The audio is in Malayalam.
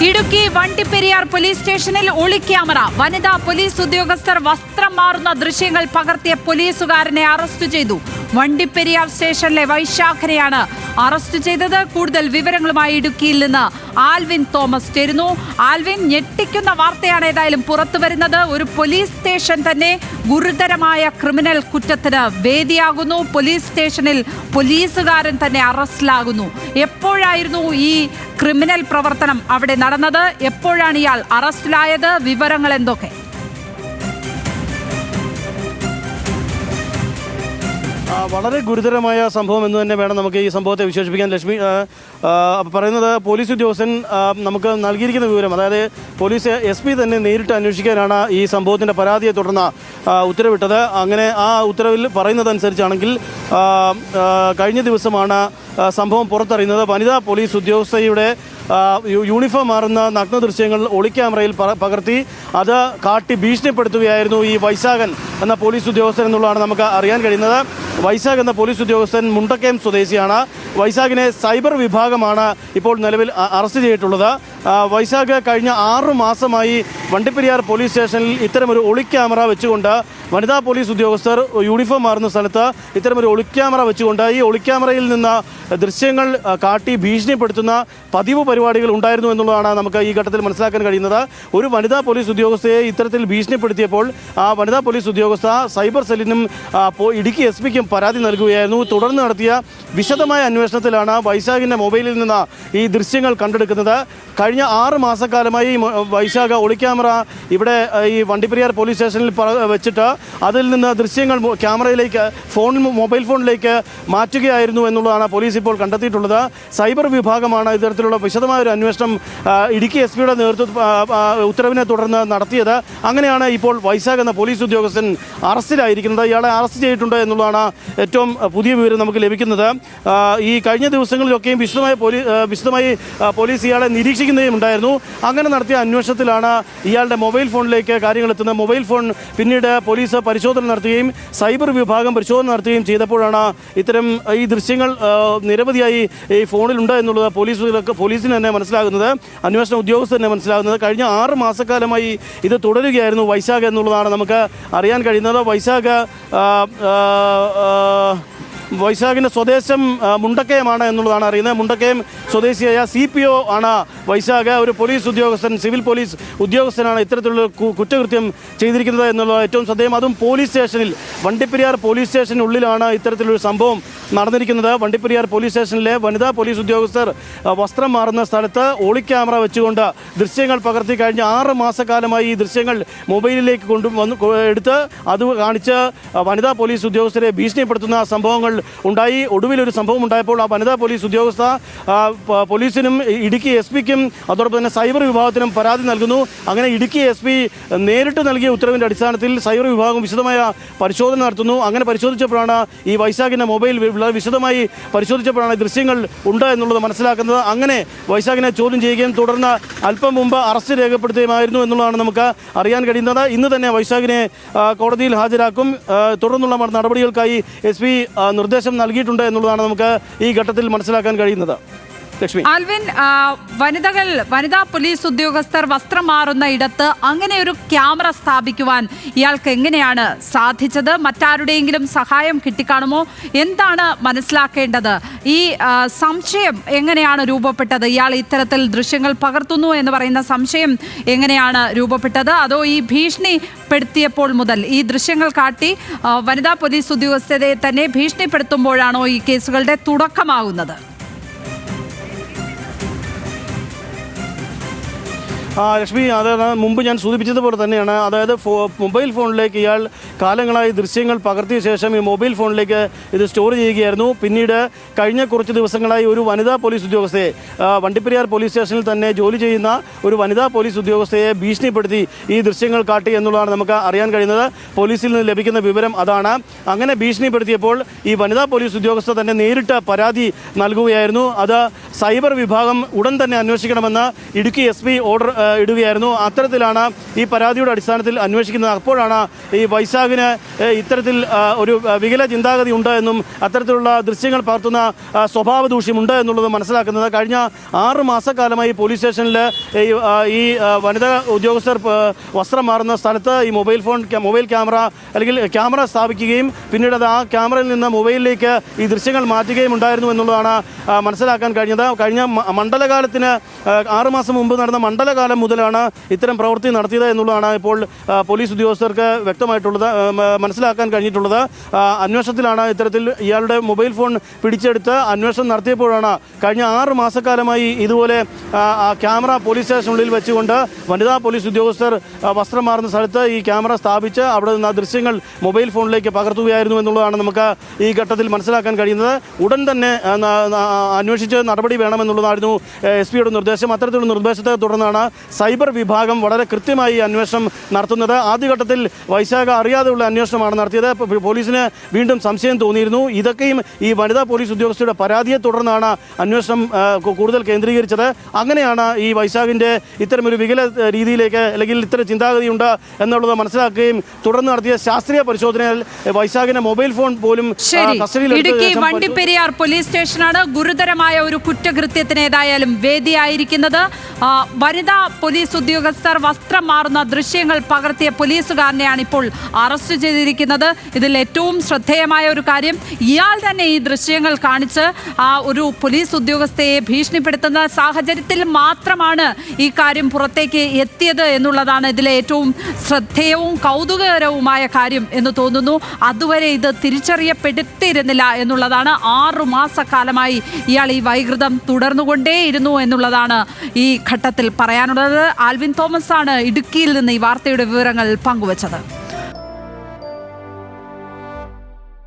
ഇടുക്കി വണ്ടിപ്പെരിയാർ പോലീസ് സ്റ്റേഷനിൽ ഒളിക്യാമറ. വനിതാ പോലീസ് ഉദ്യോഗസ്ഥർ വസ്ത്രം മാറുന്ന ദൃശ്യങ്ങൾ പകർത്തിയ പോലീസുകാരനെ അറസ്റ്റ് ചെയ്തു. വണ്ടിപ്പെരിയാർ സ്റ്റേഷനിലെ വൈശാഖനെയാണ് അറസ്റ്റ് ചെയ്തത്. കൂടുതൽ വിവരങ്ങളുമായി ഇടുക്കിയിൽ നിന്ന് ആൽവിൻ തോമസ് ചേരുന്നു. ആൽവിൻ, ഞെട്ടിക്കുന്ന വാർത്തയാണ് ഏതായാലും പുറത്തു വരുന്നത്. ഒരു പോലീസ് സ്റ്റേഷൻ തന്നെ ഗുരുതരമായ ക്രിമിനൽ കുറ്റത്തിന് വേദിയാകുന്നു. പോലീസ് സ്റ്റേഷനിൽ പോലീസുകാരൻ തന്നെ അറസ്റ്റിലാകുന്നു. എപ്പോഴായിരുന്നു ഈ ക്രിമിനൽ പ്രവർത്തനം അവിടെ നടന്നത്? എപ്പോഴാണ് ഇയാൾ അറസ്റ്റിലായത്? വിവരങ്ങൾ എന്തൊക്കെ? വളരെ ഗുരുതരമായ സംഭവം എന്ന് തന്നെ വേണം നമുക്ക് ഈ സംഭവത്തെ വിശേഷിപ്പിക്കാൻ. ലക്ഷ്മി പറയുന്നത് പോലീസ് ഉദ്യോഗസ്ഥൻ നമുക്ക് നൽകിയിരിക്കുന്ന വിവരം, അതായത് പോലീസ് SP തന്നെ നേരിട്ട് അന്വേഷിക്കാനാണ് ഈ സംഭവത്തിൻ്റെ പരാതിയെ തുടർന്ന് ഉത്തരവിട്ടത്. അങ്ങനെ ആ ഉത്തരവിൽ പറയുന്നതനുസരിച്ചാണെങ്കിൽ കഴിഞ്ഞ ദിവസമാണ് സംഭവം പുറത്തറിയുന്നത്. വനിതാ പോലീസ് ഉദ്യോഗസ്ഥയുടെ യൂണിഫോം മാറുന്ന നഗ്ന ദൃശ്യങ്ങൾ ഒളിക്യാമറയിൽ പകർത്തി അത് കാട്ടി ഭീഷണിപ്പെടുത്തുകയായിരുന്നു ഈ വൈശാഖൻ എന്ന പോലീസ് ഉദ്യോഗസ്ഥൻ എന്നുള്ളതാണ് നമുക്ക് അറിയാൻ കഴിയുന്നത്. വൈശാഖ് എന്ന പോലീസ് ഉദ്യോഗസ്ഥൻ മുണ്ടക്കയം സ്വദേശിയാണ്. വൈശാഖിനെ സൈബർ വിഭാഗമാണ് ഇപ്പോൾ നിലവിൽ അറസ്റ്റ് ചെയ്തിട്ടുള്ളത്. വൈശാഖ് കഴിഞ്ഞ 6 മാസമായി വണ്ടിപ്പെരിയാർ പോലീസ് സ്റ്റേഷനിൽ ഇത്തരമൊരു ഒളിക്യാമറ വെച്ചുകൊണ്ട് വനിതാ പോലീസ് ഉദ്യോഗസ്ഥർ യൂണിഫോം മാറുന്ന സ്ഥലത്ത് ഇത്തരമൊരു ഒളിക്യാമറ വെച്ചുകൊണ്ട് ഈ ഒളിക്യാമറയിൽ നിന്ന് ദൃശ്യങ്ങൾ കാട്ടി ഭീഷണിപ്പെടുത്തുന്ന പതിവ് പരിപാടികൾ ഉണ്ടായിരുന്നു എന്നുള്ളതാണ് നമുക്ക് ഈ ഘട്ടത്തിൽ മനസ്സിലാക്കാൻ കഴിയുന്നത്. ഒരു വനിതാ പോലീസ് ഉദ്യോഗസ്ഥയെ ഇത്തരത്തിൽ ഭീഷണിപ്പെടുത്തിയപ്പോൾ ആ വനിതാ പോലീസ് ഉദ്യോഗസ്ഥ സൈബർ സെല്ലിനും ഇടുക്കി SPക്കും പരാതി നൽകുകയായിരുന്നു. തുടർന്ന് നടത്തിയ വിശദമായ അന്വേഷണത്തിലാണ് വൈശാഖിൻ്റെ മൊബൈലിൽ നിന്ന് ഈ ദൃശ്യങ്ങൾ കണ്ടെടുക്കുന്നത്. കഴിഞ്ഞ 6 മാസക്കാലമായി വൈശാഖ് ഒളിക്യാമറ ഇവിടെ ഈ വണ്ടിപ്പെരിയാർ പോലീസ് സ്റ്റേഷനിൽ വെച്ചിട്ട് അതിൽ നിന്ന് ദൃശ്യങ്ങൾ ക്യാമറയിലേക്ക് മൊബൈൽ ഫോണിലേക്ക് മാറ്റുകയായിരുന്നു എന്നുള്ളതാണ് പോലീസ് ഇപ്പോൾ കണ്ടെത്തിയിട്ടുള്ളത്. സൈബർ വിഭാഗമാണ് ഇത്തരത്തിലുള്ള വിശദമായ ഒരു അന്വേഷണം ഇടുക്കി SPയുടെ ഉത്തരവിനെ തുടർന്ന് നടത്തിയത്. അങ്ങനെയാണ് ഇപ്പോൾ വൈശാഖ് എന്ന പോലീസ് ഉദ്യോഗസ്ഥൻ അറസ്റ്റിലായിരിക്കുന്നത്. ഇയാളെ അറസ്റ്റ് ചെയ്തിട്ടുണ്ട് എന്നുള്ളതാണ് ഏറ്റവും പുതിയ വിവരം നമുക്ക് ലഭിക്കുന്നത്. ഈ കഴിഞ്ഞ ദിവസങ്ങളിലൊക്കെയും വിശദമായി പോലീസ് ഇയാളെ നിരീക്ഷിക്കുന്നതും ഉണ്ടായിരുന്നു. അങ്ങനെ നടത്തിയ അന്വേഷണത്തിലാണ് ഇയാളുടെ മൊബൈൽ ഫോണിലേക്ക് കാര്യങ്ങൾ എത്തുന്നത്. മൊബൈൽ ഫോൺ പിന്നീട് പോലീസ് പരിശോധന നടത്തുകയും സൈബർ വിഭാഗം പരിശോധന നടത്തുകയും ചെയ്തപ്പോഴാണ് ഇത്തരം ഈ ദൃശ്യങ്ങൾ നിരവധിയായി ഈ ഫോണിലുണ്ട് എന്നുള്ളത് പോലീസിന് തന്നെ മനസ്സിലാകുന്നത്, അന്വേഷണ ഉദ്യോഗസ്ഥർ തന്നെ മനസ്സിലാകുന്നത്. കഴിഞ്ഞ 6 മാസക്കാലമായി ഇത് തുടരുകയായിരുന്നു വൈശാഖ് എന്നുള്ളതാണ് നമുക്ക് അറിയാൻ കഴിയുന്നത്. വൈശാഖിൻ്റെ സ്വദേശം മുണ്ടക്കയമാണ് എന്നുള്ളതാണ് അറിയുന്നത്. മുണ്ടക്കയം സ്വദേശിയായ CPO ആണ് വൈശാഖ്. ഒരു പോലീസ് ഉദ്യോഗസ്ഥൻ, സിവിൽ പോലീസ് ഉദ്യോഗസ്ഥനാണ് ഇത്തരത്തിലുള്ള കുറ്റകൃത്യം ചെയ്തിരിക്കുന്നത് എന്നുള്ളത് ഏറ്റവും ശ്രദ്ധേയം. അതും പോലീസ് സ്റ്റേഷനിൽ, വണ്ടിപ്പെരിയാർ പോലീസ് സ്റ്റേഷനുള്ളിലാണ് ഇത്തരത്തിലൊരു സംഭവം നടന്നിരിക്കുന്നത്. വണ്ടിപ്പെരിയാർ പോലീസ് സ്റ്റേഷനിലെ വനിതാ പോലീസ് ഉദ്യോഗസ്ഥർ വസ്ത്രം മാറുന്ന സ്ഥലത്ത് ഒളിക്യാമറ വെച്ചുകൊണ്ട് ദൃശ്യങ്ങൾ പകർത്തി കഴിഞ്ഞ 6 മാസക്കാലമായി ഈ ദൃശ്യങ്ങൾ മൊബൈലിലേക്ക് എടുത്ത് അത് കാണിച്ച് വനിതാ പോലീസ് ഉദ്യോഗസ്ഥരെ ഭീഷണിപ്പെടുത്തുന്ന സംഭവങ്ങൾ ഉണ്ടായി. ഒടുവിലൊരു സംഭവം ഉണ്ടായപ്പോൾ ആ വനിതാ പോലീസ് ഉദ്യോഗസ്ഥ പോലീസിനും ഇടുക്കി SPക്കും അതോടൊപ്പം തന്നെ സൈബർ വിഭാഗത്തിനും പരാതി നൽകുന്നു. അങ്ങനെ ഇടുക്കി SP നേരിട്ട് നൽകിയ ഉത്തരവിൻ്റെ അടിസ്ഥാനത്തിൽ സൈബർ വിഭാഗം വിശദമായ പരിശോധന നടത്തുന്നു. അങ്ങനെ പരിശോധിച്ചപ്പോഴാണ് ഈ വൈശാഖിൻ്റെ മൊബൈൽ വിശദമായി പരിശോധിച്ചപ്പോഴാണ് ദൃശ്യങ്ങൾ ഉണ്ട് എന്നുള്ളത് മനസ്സിലാക്കുന്നത്. അങ്ങനെ വൈശാഖിനെ ചോദ്യം ചെയ്യുകയും തുടർന്ന് അല്പം മുമ്പ് അറസ്റ്റ് രേഖപ്പെടുത്തുകയുമായിരുന്നു എന്നുള്ളതാണ് നമുക്ക് അറിയാൻ കഴിയുന്നത്. ഇന്ന് തന്നെ വൈശാഖിനെ കോടതിയിൽ ഹാജരാക്കും. തുടർന്നുള്ള നടപടികൾക്കായി SP നിർദ്ദേശം നൽകിയിട്ടുണ്ട് എന്നുള്ളതാണ് നമുക്ക് ഈ ഘട്ടത്തിൽ മനസ്സിലാക്കാൻ കഴിയുന്നത്. ലക്ഷ്മി, ആൽവിൻ, വനിതാ പോലീസ് ഉദ്യോഗസ്ഥർ വസ്ത്രം മാറുന്ന ഇടത്ത് അങ്ങനെ ഒരു ക്യാമറ സ്ഥാപിക്കുവാൻ ഇയാൾക്ക് എങ്ങനെയാണ് സാധിച്ചത്? മറ്റാരുടെയെങ്കിലും സഹായം കിട്ടിക്കാണുമോ? എന്താണ് മനസ്സിലാക്കേണ്ടത്? ഈ സംശയം എങ്ങനെയാണ് രൂപപ്പെട്ടത്? ഇയാൾ ഇത്തരത്തിൽ ദൃശ്യങ്ങൾ പകർത്തുന്നു എന്ന് പറയുന്ന സംശയം എങ്ങനെയാണ് രൂപപ്പെട്ടത്? അതോ ഈ ഭീഷണിപ്പെടുത്തിയപ്പോൾ മുതൽ ഈ ദൃശ്യങ്ങൾ കാട്ടി വനിതാ പോലീസ് ഉദ്യോഗസ്ഥരെ തന്നെ ഭീഷണിപ്പെടുത്തുമ്പോഴാണോ ഈ കേസുകളുടെ തുടക്കമാകുന്നത്? ലക്ഷ്മി, അതാണ് മുമ്പ് ഞാൻ സൂചിപ്പിച്ചതുപോലെ തന്നെയാണ്. അതായത് മൊബൈൽ ഫോണിലേക്ക് ഇയാൾ കാലങ്ങളായി ദൃശ്യങ്ങൾ പകർത്തിയ ശേഷം ഈ മൊബൈൽ ഫോണിലേക്ക് ഇത് സ്റ്റോർ ചെയ്യുകയായിരുന്നു. പിന്നീട് കഴിഞ്ഞ കുറച്ച് ദിവസങ്ങളായി ഒരു വനിതാ പോലീസ് ഉദ്യോഗസ്ഥയെ, വണ്ടിപ്പെരിയാർ പോലീസ് സ്റ്റേഷനിൽ തന്നെ ജോലി ചെയ്യുന്ന ഒരു വനിതാ പോലീസ് ഉദ്യോഗസ്ഥയെ ഭീഷണിപ്പെടുത്തി ഈ ദൃശ്യങ്ങൾ കാട്ടി എന്നുള്ളതാണ് നമുക്ക് അറിയാൻ കഴിയുന്നത്. പോലീസിൽ നിന്ന് ലഭിക്കുന്ന വിവരം അതാണ്. അങ്ങനെ ഭീഷണിപ്പെടുത്തിയപ്പോൾ ഈ വനിതാ പോലീസ് ഉദ്യോഗസ്ഥ തന്നെ നേരിട്ട് പരാതി നൽകുകയായിരുന്നു. അത് സൈബർ വിഭാഗം ഉടൻ തന്നെ അന്വേഷിക്കണമെന്ന് ഇടുക്കി SP ഓർഡർ ഇടുകയായിരുന്നു. അത്തരത്തിലാണ് ഈ പരാതിയുടെ അടിസ്ഥാനത്തിൽ അന്വേഷിക്കുന്നത്. അപ്പോഴാണ് ഈ വൈശാഖിന് ഇത്തരത്തിൽ ഒരു വികല ചിന്താഗതി ഉണ്ട് എന്നും അത്തരത്തിലുള്ള ദൃശ്യങ്ങൾ പകർത്തുന്ന സ്വഭാവ ദൂഷ്യമുണ്ട് എന്നുള്ളത് മനസ്സിലാക്കുന്നത്. കഴിഞ്ഞ 6 മാസക്കാലമായി പോലീസ് സ്റ്റേഷനിൽ ഈ വനിതാ ഉദ്യോഗസ്ഥർ വസ്ത്രം മാറുന്ന സ്ഥലത്ത് ഈ മൊബൈൽ ക്യാമറ അല്ലെങ്കിൽ ക്യാമറ സ്ഥാപിക്കുകയും പിന്നീട് അത് ആ ക്യാമറയിൽ നിന്ന് മൊബൈലിലേക്ക് ഈ ദൃശ്യങ്ങൾ മാറ്റുകയും ഉണ്ടായിരുന്നു എന്നുള്ളതാണ് മനസ്സിലാക്കാൻ കഴിഞ്ഞത്. കഴിഞ്ഞ മണ്ഡലകാലത്തിന് 6 മാസം മുമ്പ് നടന്ന മണ്ഡലകാലം മുതലാണ് ഇത്തരം പ്രവൃത്തി നടത്തിയത് എന്നുള്ളതാണ് ഇപ്പോൾ പോലീസ് ഉദ്യോഗസ്ഥർക്ക് വ്യക്തമായിട്ടുള്ളത്, മനസ്സിലാക്കാൻ കഴിഞ്ഞിട്ടുള്ളത്. അന്വേഷണത്തിലാണ് ഇത്തരത്തിൽ ഇയാളുടെ മൊബൈൽ ഫോൺ പിടിച്ചെടുത്ത് അന്വേഷണം നടത്തിയപ്പോഴാണ് കഴിഞ്ഞ 6 മാസക്കാലമായി ഇതുപോലെ ക്യാമറ പോലീസ് സ്റ്റേഷനുള്ളിൽ വെച്ചുകൊണ്ട് വനിതാ പോലീസ് ഉദ്യോഗസ്ഥർ വസ്ത്രം മാറുന്ന സ്ഥലത്ത് ഈ ക്യാമറ സ്ഥാപിച്ച് അവിടെ നിന്ന് ആ ദൃശ്യങ്ങൾ മൊബൈൽ ഫോണിലേക്ക് പകർത്തുകയായിരുന്നു എന്നുള്ളതാണ് നമുക്ക് ഈ ഘട്ടത്തിൽ മനസ്സിലാക്കാൻ കഴിയുന്നത്. ഉടൻ തന്നെ അന്വേഷിച്ച് നടപടി വേണമെന്നുള്ളതായിരുന്നു SP-യുടെ നിർദ്ദേശം. അത്തരത്തിലുള്ള നിർദ്ദേശത്തെ തുടർന്നാണ് സൈബർ വിഭാഗം വളരെ കൃത്യമായി അന്വേഷണം നടത്തുന്നത്. ആദ്യഘട്ടത്തിൽ വൈശാഖ അറിയാതെയുള്ള അന്വേഷണമാണ് നടത്തിയത്. പോലീസിന് വീണ്ടും സംശയം തോന്നിയിരുന്നു. ഇതൊക്കെയും ഈ വനിതാ പോലീസ് ഉദ്യോഗസ്ഥരുടെ പരാതിയെ തുടർന്നാണ് അന്വേഷണം കൂടുതൽ കേന്ദ്രീകരിച്ചത്. അങ്ങനെയാണ് ഈ വൈശാഖിൻ്റെ ഇത്തരമൊരു വികല രീതിയിലേക്ക് അല്ലെങ്കിൽ ഇത്തരം ചിന്താഗതിയുണ്ട് എന്നുള്ളത് മനസ്സിലാക്കുകയും തുടർന്ന് നടത്തിയ ശാസ്ത്രീയ പരിശോധനയിൽ വൈശാഖിന്റെ മൊബൈൽ ഫോൺ പോലും ഇടുക്കി വണ്ടിപ്പെരിയാർ പോലീസ് സ്റ്റേഷനാണ് ഗുരുതരമായ ഒരു കുറ്റകൃത്യത്തിന് ഏതായാലും വേദിയായിരിക്കുന്നത്. വനിതാ പോലീസ് ഉദ്യോഗസ്ഥർ വസ്ത്രം മാറുന്ന ദൃശ്യങ്ങൾ പകർത്തിയ പോലീസുകാരനെയാണ് ഇപ്പോൾ അറസ്റ്റ് ചെയ്തിരിക്കുന്നത്. ഇതിൽ ഏറ്റവും ശ്രദ്ധേയമായ ഒരു കാര്യം, ഇയാൾ തന്നെ ഈ ദൃശ്യങ്ങൾ കാണിച്ച് ഒരു പോലീസ് ഉദ്യോഗസ്ഥയെ ഭീഷണിപ്പെടുത്തുന്ന സാഹചര്യത്തിൽ മാത്രമാണ് ഈ കാര്യം പുറത്തേക്ക് എത്തിയത് എന്നുള്ളതാണ് ഇതിലെ ഏറ്റവും ശ്രദ്ധേയവും കൗതുകകരവുമായ കാര്യം എന്ന് തോന്നുന്നു. അതുവരെ ഇത് തിരിച്ചറിയപ്പെട്ടിരുന്നില്ല എന്നുള്ളതാണ്. 6 മാസക്കാലമായി ഇയാൾ ഈ വൈകൃതം തുടർന്നുകൊണ്ടേയിരുന്നു എന്നുള്ളതാണ് ഈ ഘട്ടത്തിൽ പറയാനുള്ളത്. ആൽവിൻ തോമസ് ആണ് ഇടുക്കിയിൽ നിന്ന് ഈ വാർത്തയുടെ വിവരങ്ങൾ പങ്കുവച്ചത്.